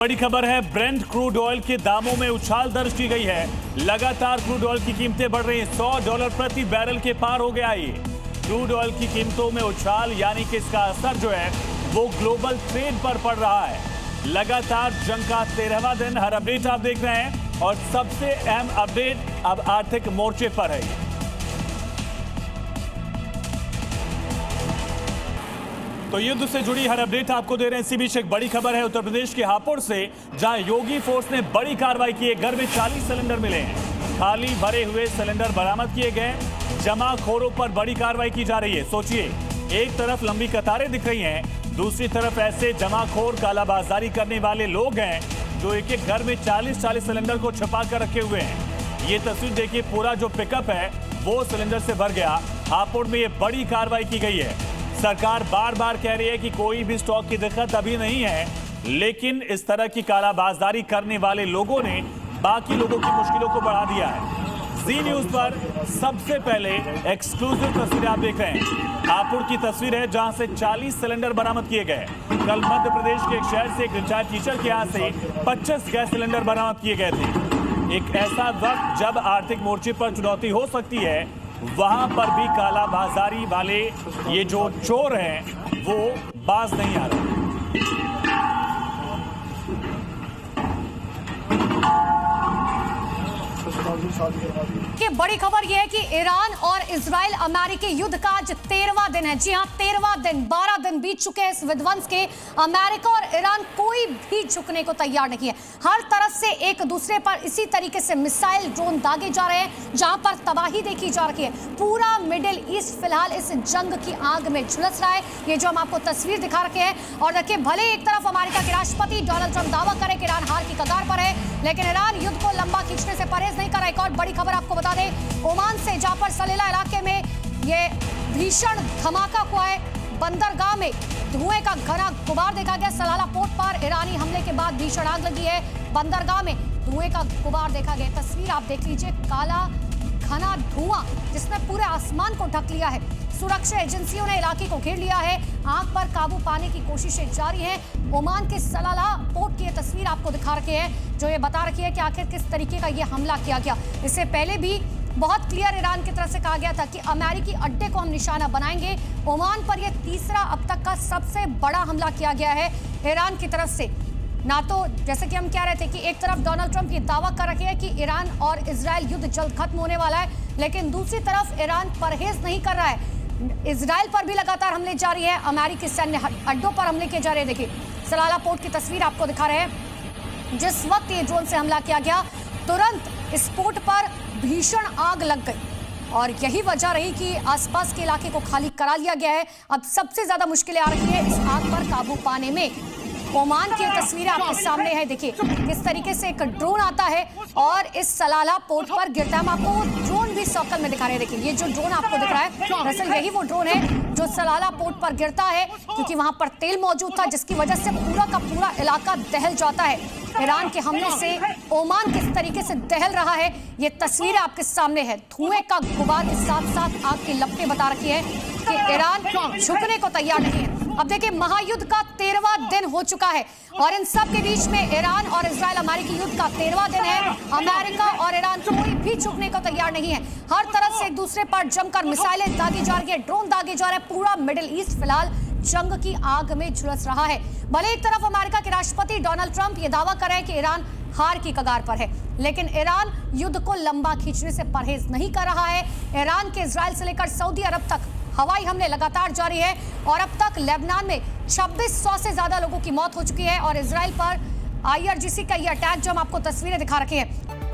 बड़ी खबर है, ब्रेंट क्रूड ऑयल के दामों में उछाल दर्ज की गई है। लगातार क्रूड ऑयल की कीमतें बढ़ रही हैं। $100 प्रति बैरल के पार हो गया ये क्रूड ऑयल की कीमतों में उछाल, यानी कि इसका असर जो है वो ग्लोबल ट्रेड पर पड़ रहा है। लगातार जंग का 13वां दिन। हर अपडेट आप देख रहे हैं और सबसे अहम अपडेट अब आर्थिक मोर्चे पर है। तो युद्ध से जुड़ी हर अपडेट आपको दे रहे हैं। इसी बीच एक बड़ी खबर है उत्तर प्रदेश के हापुड़ से, जहां योगी फोर्स ने बड़ी कार्रवाई की है। घर में 40 सिलेंडर मिले हैं। खाली भरे हुए सिलेंडर बरामद किए गए। जमाखोरों पर बड़ी कार्रवाई की जा रही है। सोचिए, एक तरफ लंबी कतारें दिख रही हैं, दूसरी तरफ ऐसे जमाखोर कालाबाजारी करने वाले लोग हैं जो एक एक घर में 40 सिलेंडर को छुपा कर रखे हुए हैं। ये तस्वीर देखिए, पूरा जो पिकअप है वो सिलेंडर से भर गया। हापुड़ में ये बड़ी कार्रवाई की गई है। सरकार बार बार कह रही है कि कोई भी स्टॉक की दिक्कत अभी नहीं है, लेकिन इस तरह की कालाबाजारी करने वाले लोगों ने बाकी लोगों की मुश्किलों को बढ़ा दिया है। जी न्यूज पर सबसे पहले एक्सक्लूसिव तस्वीरें आप देख रहे हैं। हापुड़ की तस्वीर है जहां से 40 सिलेंडर बरामद किए गए। कल मध्य प्रदेश के एक शहर से एक रिटायर्ड टीचर के यहां से 25 गैस सिलेंडर बरामद किए गए थे। एक ऐसा वक्त जब आर्थिक मोर्चे पर चुनौती हो सकती है, वहां पर भी कालाबाजारी वाले ये जो चोर हैं वो बाज नहीं आ रहे। कि बड़ी खबर यह है कि ईरान और इजराइल अमेरिकी युद्ध का आज 13वां दिन है। जी हां, 13वां दिन, 12 दिन बीत चुके हैं इस विध्वंस के। अमेरिका और ईरान कोई भी झुकने को तैयार नहीं है। हर तरफ से एक दूसरे पर इसी तरीके से मिसाइल, ड्रोन दागे जा रहे हैं, जहां पर तबाही देखी जा रही है। पूरा मिडिल ईस्ट फिलहाल इस जंग की आग में झुलस रहा है। ये जो हम आपको तस्वीर दिखा रखे हैं, और देखिए, भले एक तरफ अमेरिका के राष्ट्रपति डोनाल्ड ट्रंप दावा करे कि ईरान हार की कगार पर है, लेकिन ईरान युद्ध को लंबा खींचने से परहेज नहीं कर रहा है। एक और बड़ी खबर आपको बता दें, ओमान से जाफर सलेला इलाके में ये भीषण धमाका हुआ है। बंदरगाह में धुएं का घना गुबार देखा गया। सलाला पोर्ट पर ईरानी हमले के बाद भीषण आग लगी है। बंदरगाह में धुएं का गुबार देखा गया। तस्वीर आप देख लीजिए, काला घना धुआं जिसने पूरे आसमान को ढक लिया है। सुरक्षा एजेंसियों ने इलाके को घेर लिया है। आग पर काबू पाने की कोशिशें जारी हैं। ओमान के सलाला पोर्ट की तस्वीर आपको दिखा रखी है, जो ये बता रखी है कि आखिर किस तरीके का ये हमला किया गया। इससे पहले भी बहुत क्लियर ईरान की तरफ से कहा गया था कि अमेरिकी अड्डे को हम निशाना बनाएंगे। ओमान पर यह तीसरा अब तक का सबसे बड़ा हमला किया गया है ईरान की तरफ से। ना तो जैसे कि हम कह रहे थे कि एक तरफ डोनाल्ड ट्रंप ये दावा कर रखे हैं कि ईरान और इजराइल युद्ध जल्द खत्म होने वाला है, लेकिन दूसरी तरफ ईरान परहेज नहीं कर रहा है। इजराइल पर भी लगातार हमले जारी है। अमेरिकी सैन्य अड्डों पर हमले किए जा रहे हैं। देखिए, सलाला पोर्ट की तस्वीर आपको दिखा रहे हैं। जिस वक्त ये ड्रोन से हमला किया गया, तुरंत इस पोर्ट पर भीषण आग लग गई, और यही वजह रही कि आसपास के इलाके को खाली करा लिया गया है। अब सबसे ज्यादा मुश्किलें आ रही है इस आग पर काबू पाने में। ओमान की तस्वीरें आपके सामने है। देखिए किस तरीके से एक ड्रोन आता है और इस सलाला पोर्ट पर गिरता है। हम आपको वो ड्रोन भी सर्कल में दिखा रहे हैं। देखिए, ये जो ड्रोन आपको दिख रहा है, दरअसल यही वो ड्रोन है जो सलाला पोर्ट पर गिरता है, क्योंकि वहां पर तेल मौजूद था, जिसकी वजह से पूरा का पूरा इलाका दहल जाता है। ईरान के हमले से ओमान किस तरीके से दहल रहा है, ये तस्वीर आपके सामने है। धुएं का गुबार के साथ साथ आग की लपटें बता रखी है कि ईरान झुकने को तैयार नहीं है। अब देखिए, महायुद्ध का 13वां दिन हो चुका है, और इन सब के बीच में ईरान और इजराइल अमेरिकी युद्ध का 13वां दिन है। अमेरिका और ईरान कोई भी झुकने को तैयार नहीं है। हर तरफ से एक दूसरे पर जमकर मिसाइलें दागी जा रही है, ड्रोन दागे जा रहे हैं। पूरा मिडिल ईस्ट फिलहाल जंग की आग में झुलस रहा है। भले एक तरफ अमेरिका के राष्ट्रपति डोनाल्ड ट्रंप ये दावा कर रहे हैं कि ईरान हार की कगार पर है, लेकिन ईरान युद्ध को लंबा खींचने से परहेज नहीं कर रहा है। ईरान के इजराइल से लेकर सऊदी अरब तक हवाई हमले लगातार जारी है, और अब तक लेबनान में 2600 से ज्यादा लोगों की मौत हो चुकी है। और इजराइल पर IRGC का ये अटैक, जो हम आपको तस्वीरें दिखा रखे हैं,